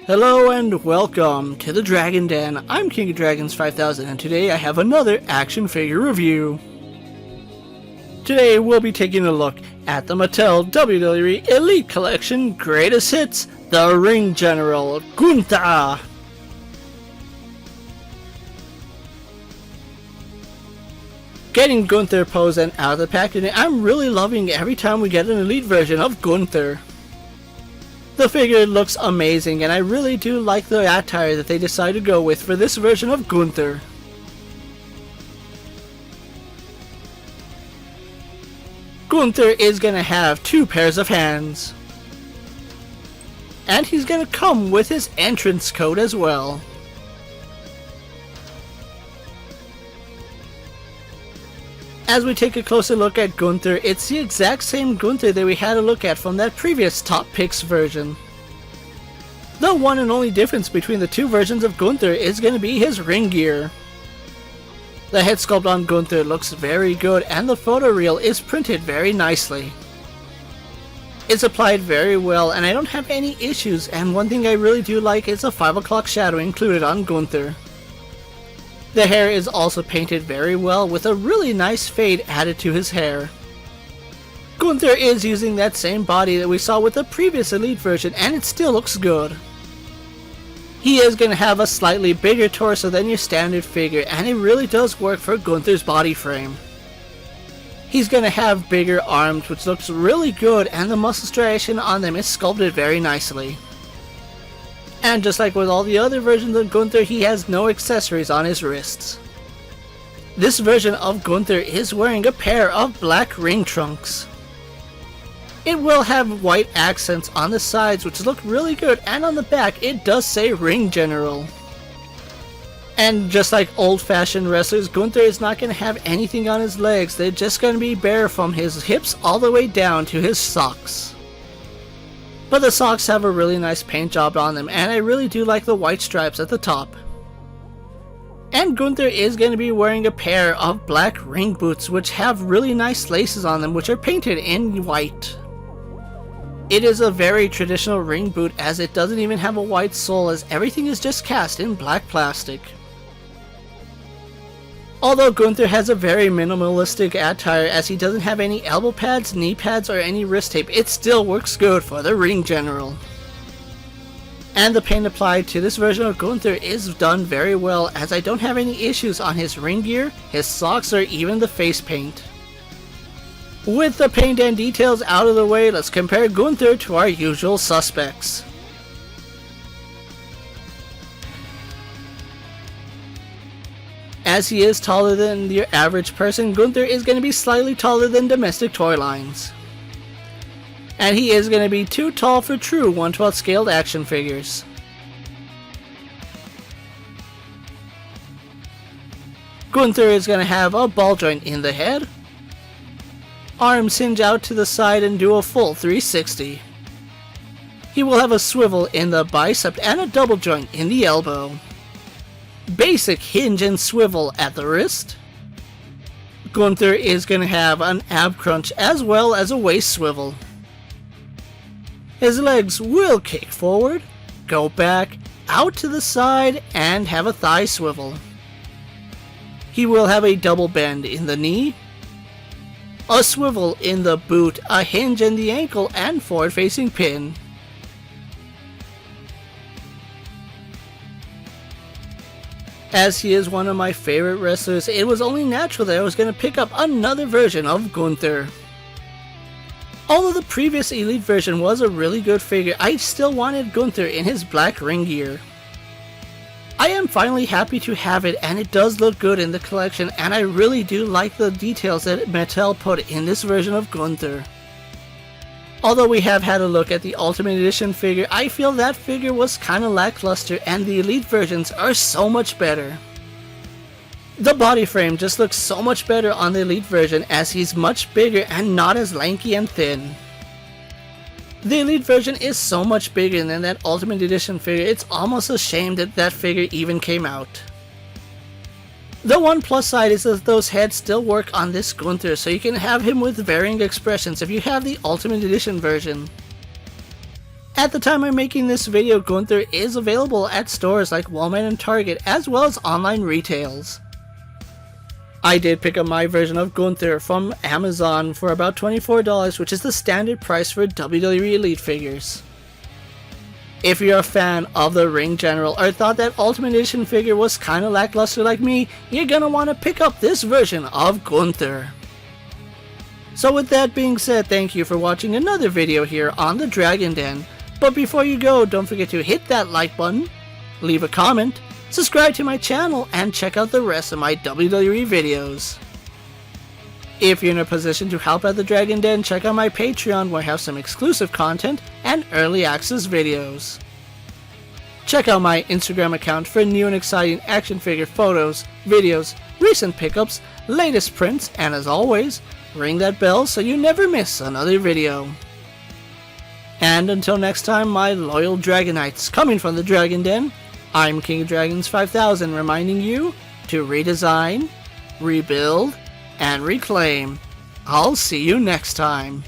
Hello and welcome to the Dragon Den. I'm King of Dragons 5000 and today I have another action figure review. Today we'll be taking a look at the Mattel WWE Elite Collection Greatest Hits, the Ring General, Gunther. Getting Gunther posed and out of the packaging, I'm really loving every time we get an Elite version of Gunther. The figure looks amazing and I really do like the attire that they decided to go with for this version of Gunther. Gunther is going to have 2 pairs of hands. And he's going to come with his entrance coat as well. As we take a closer look at Gunther, it's the exact same Gunther that we had a look at from that previous Top Picks version. The one and only difference between the 2 versions of Gunther is going to be his ring gear. The head sculpt on Gunther looks very good and the photoreal is printed very nicely. It's applied very well and I don't have any issues, and one thing I really do like is a 5 o'clock shadow included on Gunther. The hair is also painted very well with a really nice fade added to his hair. Gunther is using that same body that we saw with the previous Elite version and it still looks good. He is going to have a slightly bigger torso than your standard figure and it really does work for Gunther's body frame. He's going to have bigger arms which looks really good and the muscle striation on them is sculpted very nicely. And just like with all the other versions of Gunther, he has no accessories on his wrists. This version of Gunther is wearing a pair of black ring trunks. It will have white accents on the sides which look really good, and on the back it does say Ring General. And just like old-fashioned wrestlers, Gunther is not going to have anything on his legs. They're just going to be bare from his hips all the way down to his socks. But the socks have a really nice paint job on them and I really do like the white stripes at the top. And Gunther is going to be wearing a pair of black ring boots which have really nice laces on them which are painted in white. It is a very traditional ring boot as it doesn't even have a white sole, as everything is just cast in black plastic. Although Gunther has a very minimalistic attire as he doesn't have any elbow pads, knee pads, or any wrist tape, it still works good for the Ring General. And the paint applied to this version of Gunther is done very well, as I don't have any issues on his ring gear, his socks, or even the face paint. With the paint and details out of the way, let's compare Gunther to our usual suspects. As he is taller than your average person, Gunther is going to be slightly taller than domestic toy lines. And he is going to be too tall for true 1/12 scaled action figures. Gunther is going to have a ball joint in the head, arms hinge out to the side and do a full 360. He will have a swivel in the bicep and a double joint in the elbow. Basic hinge and swivel at the wrist. Gunther is going to have an ab crunch as well as a waist swivel. His legs will kick forward, go back, out to the side, and have a thigh swivel. He will have a double bend in the knee, a swivel in the boot, a hinge in the ankle, and forward facing pin. As he is one of my favorite wrestlers, it was only natural that I was going to pick up another version of Gunther. Although the previous Elite version was a really good figure, I still wanted Gunther in his black ring gear. I am finally happy to have it, and it does look good in the collection, and I really do like the details that Mattel put in this version of Gunther. Although we have had a look at the Ultimate Edition figure, I feel that figure was kinda lackluster and the Elite versions are so much better. The body frame just looks so much better on the Elite version as he's much bigger and not as lanky and thin. The Elite version is so much bigger than that Ultimate Edition figure, it's almost a shame that that figure even came out. The one plus side is that those heads still work on this Gunther, so you can have him with varying expressions if you have the Ultimate Edition version. At the time I'm making this video, Gunther is available at stores like Walmart and Target, as well as online retails. I did pick up my version of Gunther from Amazon for about $24, which is the standard price for WWE Elite figures. If you're a fan of the Ring General or thought that Ultimate Edition figure was kinda lackluster like me, you're gonna want to pick up this version of Gunther. So with that being said, thank you for watching another video here on the Dragon Den. But before you go, don't forget to hit that like button, leave a comment, subscribe to my channel, and check out the rest of my WWE videos. If you're in a position to help out the Dragon Den, check out my Patreon where I have some exclusive content and early access videos. Check out my Instagram account for new and exciting action figure photos, videos, recent pickups, latest prints, and as always, ring that bell so you never miss another video. And until next time, my loyal Dragonites, coming from the Dragon Den, I'm KingofDragons 5000 reminding you to redesign, rebuild, and reclaim. I'll see you next time.